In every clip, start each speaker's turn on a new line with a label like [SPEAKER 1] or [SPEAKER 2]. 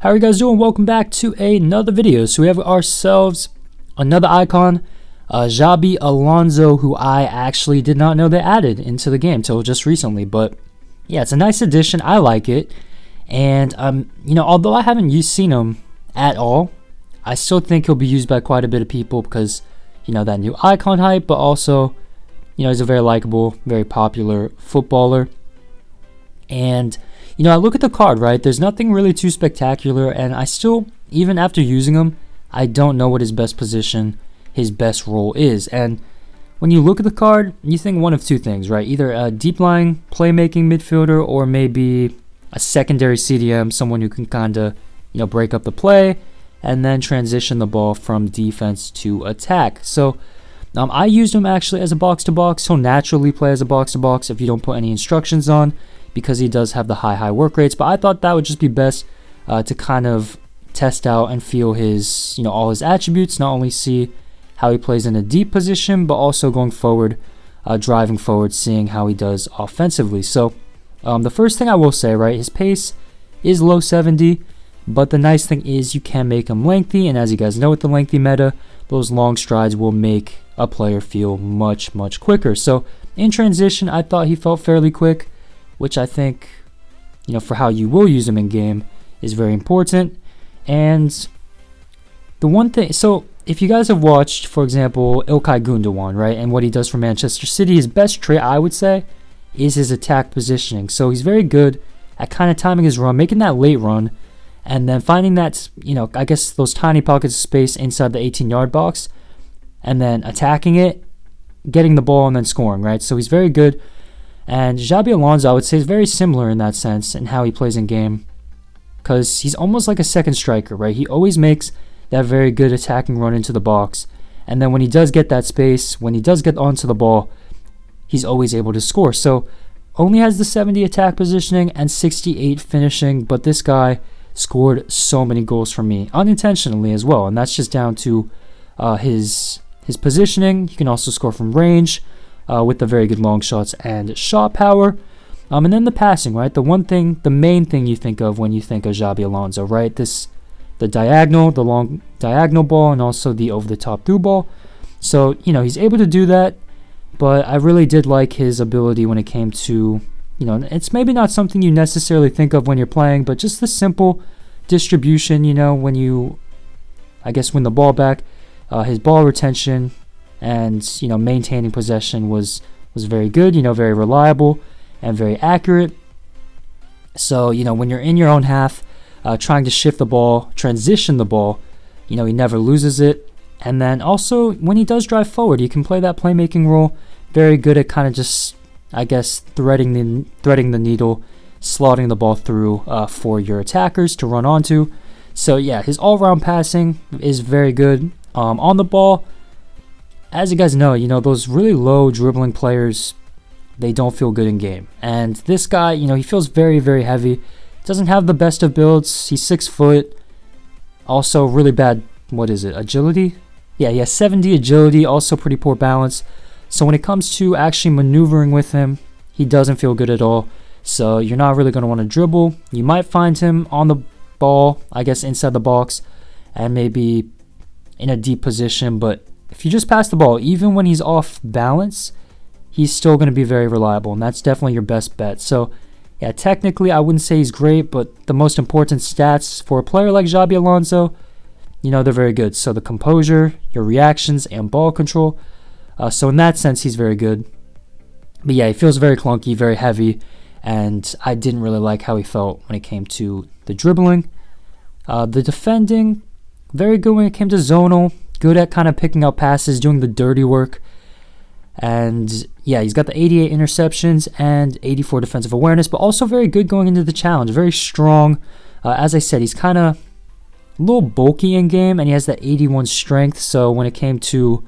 [SPEAKER 1] How are you guys doing? Welcome back to another video. So we have ourselves another icon, Xabi Alonso, who I actually did not know they added into the game till just recently. But yeah, it's a nice addition. I like it. And although I haven't seen him at all, I still think he'll be used by quite a bit of people because that new icon hype, but also he's a very likable, very popular footballer. And I look at the card, right? There's nothing really too spectacular, and I still, even after using him, I don't know what his best position, his best role is. And when you look at the card, you think one of two things, right? Either a deep-lying playmaking midfielder or maybe a secondary CDM, someone who can kind of, break up the play and then transition the ball from defense to attack. So I used him actually as a box-to-box. He'll naturally play as a box-to-box if you don't put any instructions on, because he does have the high work rates. But I thought that would just be best to kind of test out and feel his, all his attributes, not only see how he plays in a deep position, but also going forward, driving forward, seeing how he does offensively. So the first thing I will say, right, his pace is low 70, but the nice thing is you can make him lengthy, and as you guys know with the lengthy meta, those long strides will make a player feel much quicker. So in transition, I thought he felt fairly quick, which I think, for how you will use him in game is very important. And the one thing, so if you guys have watched, for example, Ilkay Gundogan, right, and what he does for Manchester City, his best trait, I would say, is his attack positioning. So he's very good at kind of timing his run, making that late run, and then finding that, I guess those tiny pockets of space inside the 18-yard box, and then attacking it, getting the ball, and then scoring, right? So he's very good. And Xabi Alonso, I would say, is very similar in that sense in how he plays in game, because he's almost like a second striker, right? He always makes that very good attacking run into the box, and then when he does get that space, when he does get onto the ball, he's always able to score. So only has the 70 attack positioning and 68 finishing, but this guy scored so many goals for me, unintentionally as well, and that's just down to his positioning. He can also score from range, with the very good long shots and shot power. And then the passing, right? The main thing you think of when you think of Xabi Alonso, right? The long diagonal ball, and also the over-the-top through ball. So, he's able to do that, but I really did like his ability when it came to, it's maybe not something you necessarily think of when you're playing, but just the simple distribution, when you, I guess, win the ball back, his ball retention, and maintaining possession was very good, very reliable and very accurate. So when you're in your own half, trying to shift the ball, transition the ball, he never loses it. And then also when he does drive forward, he can play that playmaking role, very good at kind of just, I guess, threading the needle, slotting the ball through for your attackers to run onto. So yeah, his all-round passing is very good. On the ball, as you guys know, those really low dribbling players, they don't feel good in game. And this guy, he feels very heavy. Doesn't have the best of builds. He's 6 foot. Also really bad, agility? Yeah, he has 70 agility, also pretty poor balance. So when it comes to actually maneuvering with him, he doesn't feel good at all. So you're not really going to want to dribble. You might find him on the ball, I guess inside the box, and maybe in a deep position, but if you just pass the ball, even when he's off balance, he's still going to be very reliable, and that's definitely your best bet. So, yeah, technically, I wouldn't say he's great, but the most important stats for a player like Xabi Alonso, they're very good. So the composure, your reactions, and ball control. So in that sense, he's very good. But yeah, he feels very clunky, very heavy, and I didn't really like how he felt when it came to the dribbling. The defending, very good when it came to zonal. Good at kind of picking out passes, doing the dirty work. And yeah, he's got the 88 interceptions and 84 defensive awareness, but also very good going into the challenge. Very strong. As I said, he's kind of a little bulky in game, and he has that 81 strength. So when it came to,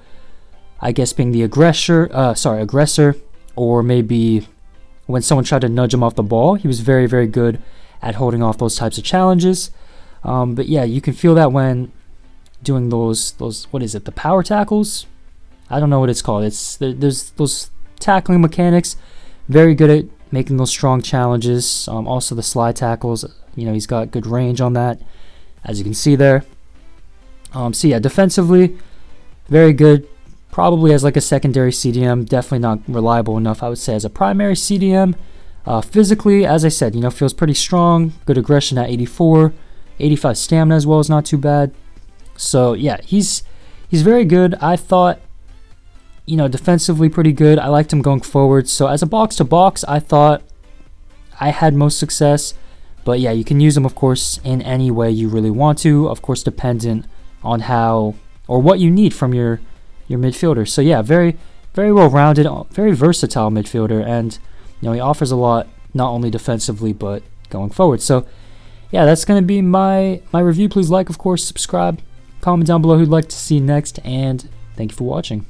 [SPEAKER 1] I guess, being the aggressor, or maybe when someone tried to nudge him off the ball, he was very good at holding off those types of challenges. But yeah, you can feel that when doing those the power tackles? I don't know what it's called. There's those tackling mechanics. Very good at making those strong challenges. Also the slide tackles, You know, he's got good range on that, as you can see there. So yeah, defensively, very good. Probably as like a secondary CDM, definitely not reliable enough, I would say, as a primary CDM. Physically, as I said, you know, feels pretty strong. Good aggression at 84, 85 stamina as well is not too bad. So yeah, he's very good. I thought, you know, defensively pretty good. I liked him going forward. So as a box to box, I thought I had most success. But yeah, you can use him, of course, in any way you really want to. Of course, dependent on how or what you need from your midfielder. So yeah, very, very well-rounded, very versatile midfielder, and you know, he offers a lot, not only defensively but going forward. So yeah, that's going to be my review. Please like, of course, subscribe, comment down below who you'd like to see next, and thank you for watching.